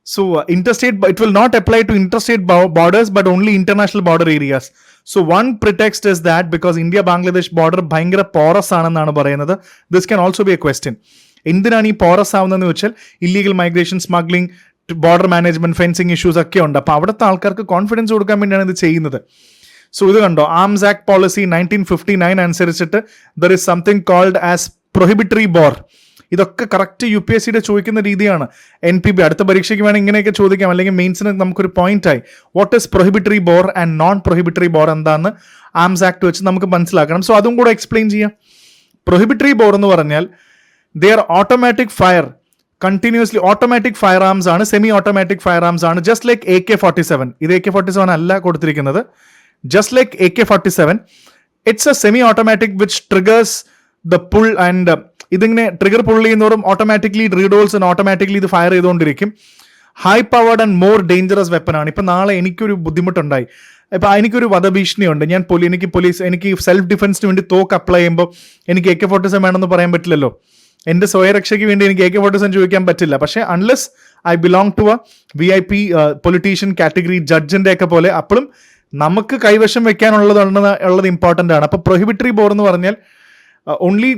So interstate, it will not apply to interstate borders but only international border areas. So one pretext is that because India-Bangladesh border ഭയങ്കര porous ആണെന്നാണ് പറയുന്നത്. This can also be a question. എന്തിനാണ് ഈ porous ആവുന്നതെന്ന് വെച്ചാൽ illegal migration, smuggling, border management, fencing issues ഒക്കെ ഉണ്ട്. അപ്പോൾ അവിടുത്തെ ആൾക്കാർക്ക് കോൺഫിഡൻസ് കൊടുക്കാൻ വേണ്ടിയാണ് ഇത് ചെയ്യുന്നത്. സോ ഇത് കണ്ടോ, ആംസ് ആക്ട് പോളിസി 1959 അനുസരിച്ചിട്ട് there is something called as prohibitory bore. ഇതൊക്കെ കറക്റ്റ് UPSCയുടെ ചോദിക്കുന്ന രീതിയാണ്. NPB അടുത്ത പരീക്ഷയ്ക്ക് വേണമെങ്കിൽ ഇങ്ങനെയൊക്കെ ചോദിക്കാം, അല്ലെങ്കിൽ മെയിൻസിന് നമുക്കൊരു പോയിന്റായി. What is prohibitory bore and non prohibitory bore എന്താന്ന് ആംസ് ആക്ട് വെച്ച് നമുക്ക് മനസ്സിലാക്കണം. സോ അതും കൂടെ എക്സ്പ്ലെയിൻ ചെയ്യാം. പ്രൊഹിബിറ്ററി ബോർ എന്ന് പറഞ്ഞാൽ they are automatic fire, continuously automatic fire arms ആണ്, സെമി ഓട്ടോമാറ്റിക് ഫയർ ആംസ് ആണ്. Just like AK-47. ഇത് AK-47 അല്ല കൊടുത്തിരിക്കുന്നത്. Just like AK-47, it's A semi automatic which triggers the pull and ഇതിങ്ങനെ trigger pull ചെയ്യുന്നവരും automatically റീഡോൾസ് automatically ഇത് fire ചെയ്തുകൊണ്ടിരിക്കും. High powered and more dangerous weapon ആണ്. ഇപ്പം നാളെ എനിക്കൊരു ബുദ്ധിമുട്ടുണ്ടായി, ഇപ്പം എനിക്കൊരു വധഭീഷണിയുണ്ട്, എനിക്ക് സെൽഫ് ഡിഫൻസിന് വേണ്ടി തോക്ക് അപ്ലൈ ചെയ്യുമ്പോൾ എനിക്ക് AK-47 വേണമെന്ന് പറയാൻ പറ്റില്ലല്ലോ. എൻ്റെ സ്വയരക്ഷയ്ക്ക് വേണ്ടി എനിക്ക് AK-47 ചോദിക്കാൻ പറ്റില്ല. പക്ഷേ unless I belong to a VIP politician category, ജഡ്ജിൻ്റെ ഒക്കെ പോലെ, അപ്പോഴും നമുക്ക് കൈവശം വെക്കാനുള്ളത് ഇമ്പോർട്ടൻ്റ് ആണ്. അപ്പോൾ പ്രൊഹിബിറ്ററി ബോർ എന്ന് പറഞ്ഞാൽ only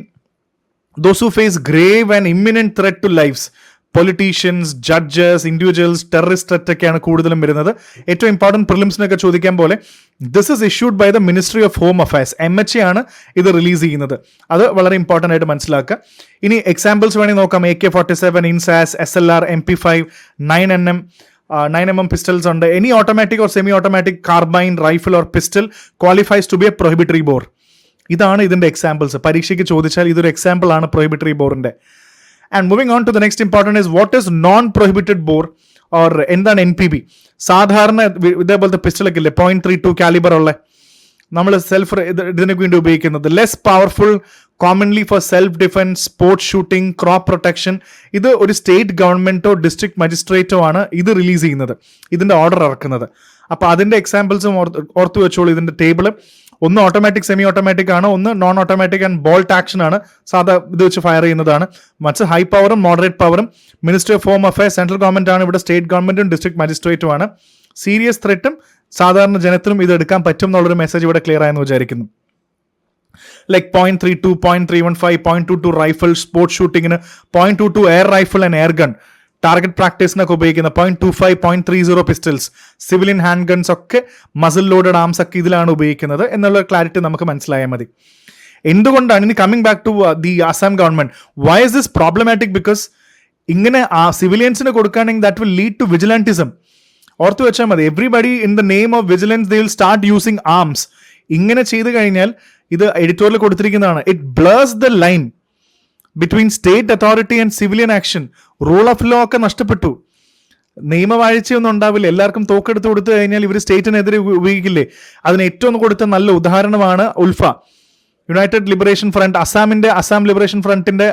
those who face grave and imminent threat to lives, politicians, judges, individuals, terrorist threat ഒക്കെയാണ് കൂടുതലും വരുന്നത്. ഏറ്റവും ഇമ്പോർട്ടൻറ്റ് പ്രിലിംസിനൊക്കെ ചോദിക്കാൻ പോലെ this is issued by the Ministry of Home Affairs. MHA ആണ് ഇത് റിലീസ് ചെയ്യുന്നത്. അത് വളരെ ഇമ്പോർട്ടൻ്റ് ആയിട്ട് മനസ്സിലാക്കുക. ഇനി എക്സാമ്പിൾസ് വേണമെങ്കിൽ നോക്കാം. AK-47, INSAS, SLR, MP5, 9mm pistols ഉണ്ട്. Any automatic or semi-automatic carbine, rifle or pistol qualifies to be a prohibitory bore. ഇതാണ് ഇതിൻ്റെ എക്സാമ്പിൾസ്. പരീക്ഷയ്ക്ക് ചോദിച്ചാൽ ഇതൊരു എക്സാമ്പിൾ ആണ് പ്രൊഹിബിറ്ററി ബോറിൻ്റെ. And moving on to the next important is what is non prohibited bore or എന്താണ് NPB? സാധാരണ ഇതേപോലത്തെ പിസ്റ്റളൊക്കെ ഇല്ലേ, 0.32 കാലിബർ ഉള്ള, നമ്മൾ സെൽഫ് ഇതിനൊക്കെ വേണ്ടി ഉപയോഗിക്കുന്നത്. Less powerful, commonly for self defence, sports shooting, crop protection. ഇത് ഒരു സ്റ്റേറ്റ് ഗവൺമെന്റോ ഡിസ്ട്രിക്ട് മജിസ്ട്രേറ്റോ ആണ് ഇത് റിലീസ് ചെയ്യുന്നത്, ഇതിന്റെ ഓർഡർ ഇറക്കുന്നത്. അപ്പോൾ അതിന്റെ എക്സാമ്പിൾസും ഓർത്തു വെച്ചോളൂ. ഇതിന്റെ ടേബിൾ ഒന്ന് ഓട്ടോമാറ്റിക്, സെമി ഓട്ടോമാറ്റിക് ആണ്, ഒന്ന് non automatic and bolt action ആണ്, സാധാ ഇത് വെച്ച് ഫയർ ചെയ്യുന്നതാണ്. മറിച്ച് ഹൈ പവറും മോഡറേറ്റ് പവറും ministry of Home affairs central government ആണ്, ഇവിടെ സ്റ്റേറ്റ് ഗവൺമെന്റും ഡിസ്ട്രിക്ട് മജിസ്ട്രേറ്റും ആണ്. സീരിയസ് ത്രെറ്റും സാധാരണ ജനത്തിനും ഇത് എടുക്കാൻ പറ്റും എന്നുള്ളൊരു മെസ്സേജ് ഇവിടെ ക്ലിയർ ആയെന്ന് വിചാരിക്കുന്നു. ലൈക്ക് 0.32, 0.315, 0.22 റൈഫിൾ, സ്പോർട്സ് ഷൂട്ടിങ്ങിന് 0.22 air rifle and air gun, target പ്രാക്ടീസിനൊക്കെ ഉപയോഗിക്കുന്ന 0.25, 0.30 പിസ്റ്റൽസ്, സിവിലിയൻ ഹാൻഡ് ഗൺസ് ഒക്കെ, മസിൽ ലോഡഡ് ആംസ് ഒക്കെ ഇതിലാണ് ഉപയോഗിക്കുന്നത് എന്നുള്ള ക്ലാരിറ്റി നമുക്ക് മനസ്സിലായാൽ മതി. എന്തുകൊണ്ടാണ് ഇനി coming back to the Assam government, why is this problematic? Because ഇങ്ങനെ ആ സിവിലിയൻസിന് കൊടുക്കുകയാണെങ്കിൽ that will lead to vigilantism. ഓർത്തു വെച്ചാൽ മതി, everybody in the name of vigilance they will start using arms. ഇങ്ങനെ ചെയ്ത് കഴിഞ്ഞാൽ, ഇത് എഡിറ്റോറിയൽ കൊടുത്തിരിക്കുന്നതാണ്, it blurs the line between state authority and civilian action. Rule of law ഒക്കെ നഷ്ടപ്പെട്ടു, നിയമവാഴ്ചയൊന്നും ഉണ്ടാവില്ല. എല്ലാവർക്കും തോക്കെടുത്ത് കൊടുത്തു കഴിഞ്ഞാൽ ഇവർ സ്റ്റേറ്റിനെതിരെ ഉപയോഗിക്കില്ലേ? അതിന് ഏറ്റവും കൊടുത്ത നല്ല ഉദാഹരണമാണ് ULFA, United Liberation Front, Assam liberation ഫ്രണ്ടിന്റെ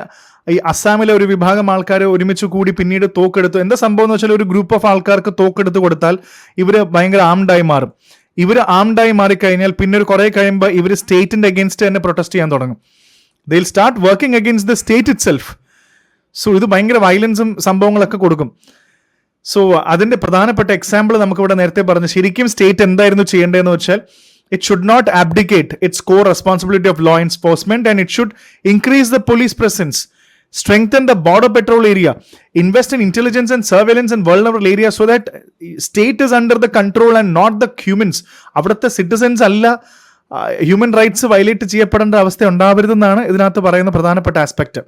ഈ അസാമിലെ ഒരു വിഭാഗം ആൾക്കാർ ഒരുമിച്ച് കൂടി പിന്നീട് തോക്കെടുത്തു. എന്താ സംഭവം എന്ന് വെച്ചാൽ, ഒരു ഗ്രൂപ്പ് ഓഫ് ആൾക്കാർക്ക് തോക്കെടുത്ത് കൊടുത്താൽ ഇവർ ഭയങ്കര ആംഡായി മാറും. ഇവർ ആംഡായി മാറിക്കഴിഞ്ഞാൽ പിന്നെ ഒരു കുറെ കഴിയുമ്പോൾ ഇവർ സ്റ്റേറ്റിന്റെ അഗേൻസ്റ്റ് തന്നെ പ്രൊട്ടസ്റ്റ് ചെയ്യാൻ തുടങ്ങും. ദേ will start working against the state it self. So ഇത് ഭയങ്കര വയലൻസും സംഭവങ്ങളൊക്കെ കൊടുക്കും. സോ അതിന്റെ പ്രധാനപ്പെട്ട എക്സാമ്പിൾ നമുക്കിവിടെ നേരത്തെ പറഞ്ഞു. ശരിക്കും സ്റ്റേറ്റ് എന്തായിരുന്നു ചെയ്യേണ്ടതെന്ന് വെച്ചാൽ, it should not abdicate its core responsibility of law enforcement, and it should increase the police presence, strengthen the border patrol area, invest in intelligence and surveillance in vulnerable areas so that state is under the control and not the humans. അവിടുത്തെ സിറ്റിസൻസ് അല്ല human rights violate ചെയ്യപ്പെടേണ്ട അവസ്ഥ ഉണ്ടാവരുതെന്നാണ് ഇതിനകത്ത് പറയുന്ന പ്രധാനപ്പെട്ട aspect.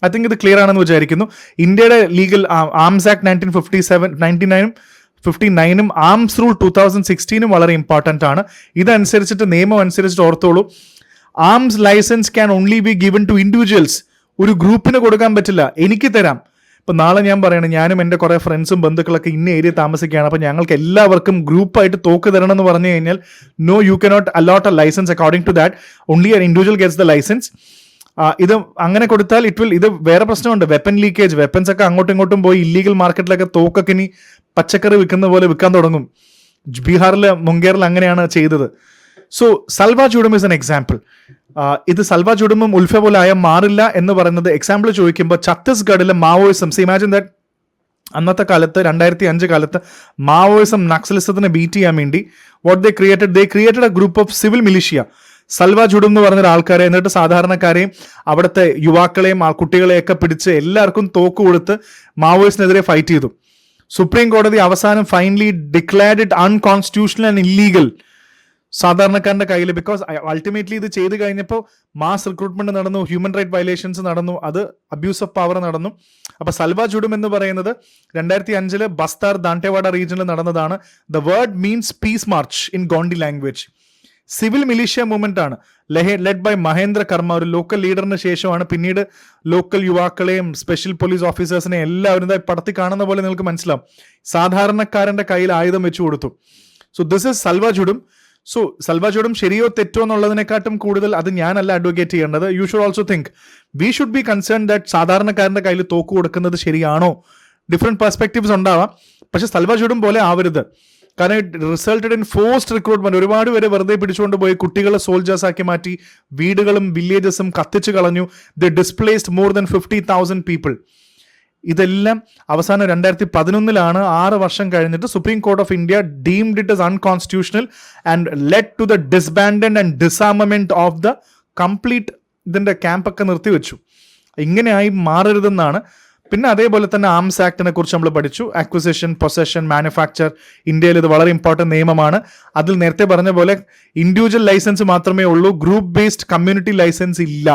I think ഇത് ക്ലിയർ ആണെന്ന് വിചാരിക്കുന്നു. ഇന്ത്യയുടെ legal arms act 1959 arms rule 2016 വളരെ ഇമ്പോർട്ടൻ്റ് ആണ്. ഇതനുസരിച്ചിട്ട്, നിയമം അനുസരിച്ചിട്ട് ഓർത്തോളൂ, arms license can only be given to individuals. ഒരു ഗ്രൂപ്പിന് കൊടുക്കാൻ പറ്റില്ല. എനിക്ക് തരാം. ഇപ്പം നാളെ ഞാൻ പറയണം, ഞാനും എൻ്റെ കുറേ ഫ്രണ്ട്സും ബന്ധുക്കളൊക്കെ ഇന്ന ഏരിയ താമസിക്കുകയാണ്, അപ്പോൾ ഞങ്ങൾക്ക് എല്ലാവർക്കും ഗ്രൂപ്പായിട്ട് തോക്ക് തരണം എന്ന് പറഞ്ഞു കഴിഞ്ഞാൽ, no, you cannot allot a licence according to that. Only an individual gets the licence. ഇത് അങ്ങനെ കൊടുത്താൽ ഇത് വേറെ പ്രശ്നമുണ്ട്, വെപ്പൻ ലീക്കേജ്. വെപ്പൻസ് ഒക്കെ അങ്ങോട്ടും ഇങ്ങോട്ടും പോയി ഇല്ലീഗൽ മാർക്കറ്റിലൊക്കെ തോക്കൊക്കെ ഇനി പച്ചക്കറി വിൽക്കുന്ന പോലെ വിൽക്കാൻ തുടങ്ങും. ബീഹാറിൽ, മുംഗേറിൽ അങ്ങനെയാണ് ചെയ്തത്. So Salwa Judum is an example. ഇത് സൽവ ചുടുമ്പും ഉൽഫ പോലെ ആയാൽ മാറില്ല എന്ന് പറയുന്നത് എക്സാമ്പിൾ ചോദിക്കുമ്പോൾ, ഛത്തീസ്ഗഡിലെ മാവോയിസം, ഇമാജിൻ ദാറ്റ്, അന്നത്തെ കാലത്ത് 2005 കാലത്ത് മാവോയിസം നക്സലിസത്തിനെ ബീറ്റ് ചെയ്യാൻ വേണ്ടി what they created a group of civil militia, Salwa Judum എന്ന് പറഞ്ഞ ആൾക്കാരെ. എന്നിട്ട് സാധാരണക്കാരെയും അവിടുത്തെ യുവാക്കളെയും കുട്ടികളെയൊക്കെ പിടിച്ച് എല്ലാവർക്കും തോക്ക് കൊടുത്ത് മാവോയിസ്റ്റിനെതിരെ ഫൈറ്റ് ചെയ്തു. സുപ്രീം കോടതി അവസാനം finally declared it unconstitutional and illegal സാധാരണക്കാരന്റെ കയ്യിൽ. ബിക്കോസ് അൾട്ടിമേറ്റ്ലി ഇത് ചെയ്ത് കഴിഞ്ഞപ്പോൾ മാസ് റിക്രൂട്ട്മെന്റ് നടന്നു, ഹ്യൂമൻ റൈറ്റ് വയലേഷൻസ് നടന്നു, അത് അബ്യൂസ് ഓഫ് പവർ നടന്നു. അപ്പൊ സൽവ ചുടും എന്ന് പറയുന്നത് 2005 ബസ്താർ ദാന്റെവാഡ റീജിയനിൽ നടന്നതാണ്. The word means peace march in Gondi language. Civil militia movement ആണ്, ലെഡ് ബൈ മഹേന്ദ്ര കർമ്മ, ഒരു ലോക്കൽ ലീഡറിന് ശേഷമാണ് പിന്നീട് ലോക്കൽ യുവാക്കളെയും സ്പെഷ്യൽ പോലീസ് ഓഫീസേഴ്സിനെയും എല്ലാവരും പടത്തി കാണുന്ന പോലെ നിങ്ങൾക്ക് മനസ്സിലാവും. സാധാരണക്കാരന്റെ കയ്യിൽ ആയുധം വെച്ചു കൊടുത്തു. So this is Salwa Judum. So Salwa Judum ശരിയോ തെറ്റോ എന്നുള്ളതിനെക്കാട്ടും കൂടുതൽ അത് ഞാനല്ല അഡ്വക്കേറ്റ് ചെയ്യേണ്ടത്. You should also think, we should be concern that സാധാരണക്കാരന്റെ കയ്യിൽ തോക്ക് കൊടുക്കുന്നത് ശരിയാണോ? ഡിഫറെന്റ് പെർസ്പെക്റ്റീവ്സ് ഉണ്ടാവാം, പക്ഷെ സൽവ ചുടും പോലെ ആവരുത്. കാരണം it resulted in forced recruitment. ഒരുപാട് പേര് വെറുതെ പിടിച്ചുകൊണ്ട് പോയി കുട്ടികളെ സോൾജേഴ്സ് ആക്കി മാറ്റി, വീടുകളും വില്ലേജസും കത്തിച്ചു കളഞ്ഞു. The displaced more than 50,000 people. ഇതെല്ലാം അവസാനം 2011 6 വർഷം കഴിഞ്ഞിട്ട് supreme court of India deemed it as unconstitutional and led to the disbanded and disarmament of the complete ഇതിന്റെ ക്യാമ്പൊക്കെ നിർത്തിവെച്ചു. ഇങ്ങനെയായി മാറരുതെന്നാണ്. പിന്നെ അതേപോലെ തന്നെ ആംസ് ആക്ടിനെ കുറിച്ച് നമ്മൾ പഠിച്ചു. Acquisition, possession, manufacture. ഇന്ത്യയിൽ ഇത് വളരെ ഇമ്പോർട്ടൻറ്റ് നിയമമാണ്. അതിൽ നേരത്തെ പറഞ്ഞ പോലെ ഇൻഡിവിജ്വൽ ലൈസൻസ് മാത്രമേ ഉള്ളൂ, ഗ്രൂപ്പ് ബേസ്ഡ് കമ്മ്യൂണിറ്റി ലൈസൻസ് ഇല്ല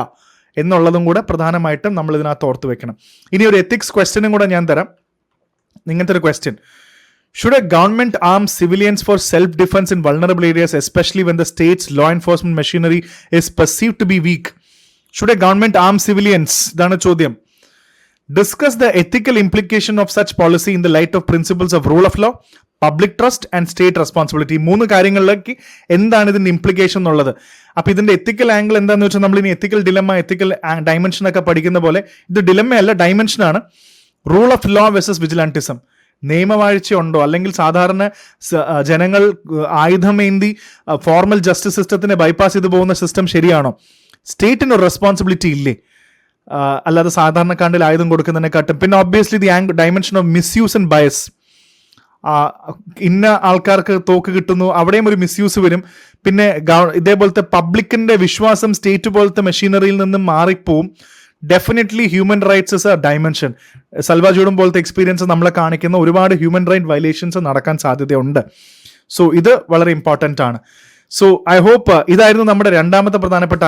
എന്നുള്ളതും കൂടെ പ്രധാനമായിട്ടും നമ്മൾ ഇതിനകത്ത് ഓർത്ത് വെക്കണം. ഇനി ഒരു എത്തിക്സ് ക്വസ്റ്റ്യനും കൂടെ ഞാൻ തരാം. ഇങ്ങനത്തെ ഒരു question: should a government arm civilians for self defence in vulnerable areas, especially when the state's law enforcement machinery is perceived to be weak? Should a government arm civilians? ഇതാണ് ചോദ്യം. Discuss the ethical implication of such policy in the light of principles of rule of law, public trust and state responsibility. 3 കാര്യങ്ങളിലേക്ക് എന്താണ് ഇതിന്റെ implication എന്നുള്ളത്. അപ്പൊ ഇതിന്റെ എത്തിക്കൽ angle എന്താണെന്ന് വെച്ചാൽ നമ്മൾ ഇനി എത്തിക്കൽ ഡിലമ്മ, എത്തിക്കൽ ഡയമെൻഷൻ ഒക്കെ പഠിക്കുന്ന പോലെ ഇത് ഡിലമ്മയല്ല, ഡയമെൻഷനാണ്. Rule of law versus vigilantism. നിയമവാഴ്ച ഉണ്ടോ, അല്ലെങ്കിൽ സാധാരണ ജനങ്ങൾ ആയുധമേന്തി ഫോർമൽ ജസ്റ്റിസ് സിസ്റ്റത്തിനെ ബൈപ്പാസ് ചെയ്തു പോകുന്ന സിസ്റ്റം ശരിയാണോ? സ്റ്റേറ്റിന് ഒരു റെസ്പോൺസിബിലിറ്റി ഇല്ലേ, അല്ലാതെ സാധാരണക്കാണ്ടിൽ ആയുധം കൊടുക്കുന്നതിനെക്കാട്ടും. പിന്നെ obviously the dimension of misuse and bias. ഇന്ന ആൾക്കാർക്ക് തോക്ക് കിട്ടുന്നു, അവിടെയും ഒരു മിസ്യൂസ് വരും. പിന്നെ ഇതേപോലത്തെ പബ്ലിക്കിന്റെ വിശ്വാസം സ്റ്റേറ്റ് പോലത്തെ മെഷീനറിയിൽ നിന്നും മാറിപ്പോവും. Definitely human rights is a dimension. സൽവാജൂഡും പോലത്തെ എക്സ്പീരിയൻസ് നമ്മളെ കാണിക്കുന്ന ഒരുപാട് ഹ്യൂമൻ റൈറ്റ് വയലേഷൻസ് നടക്കാൻ സാധ്യതയുണ്ട്. സോ ഇത് വളരെ ഇമ്പോർട്ടൻ്റ് ആണ്. സോ ഐ ഹോപ്പ് ഇതായിരുന്നു നമ്മുടെ രണ്ടാമത്തെ പ്രധാനപ്പെട്ട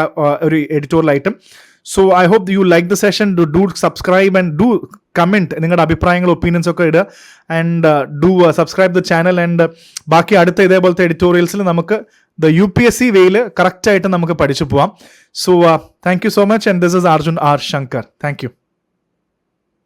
ഒരു editorial item. So I hope you like the session. Do subscribe and do comment നിങ്ങളുടെ അഭിപ്രായങ്ങൾ, ഒപ്പീനിയൻസ് ഒക്കെ ഇടുക. And do subscribe the channel. And ബാക്കി അടുത്ത ഇതേപോലത്തെ എഡിറ്റോറിയൽസിൽ നമുക്ക് ദ UPSC വേയിൽ കറക്റ്റായിട്ട് നമുക്ക് പഠിച്ചു പോവാം. So thank you so much. And this is Arjun R Shankar. Thank U.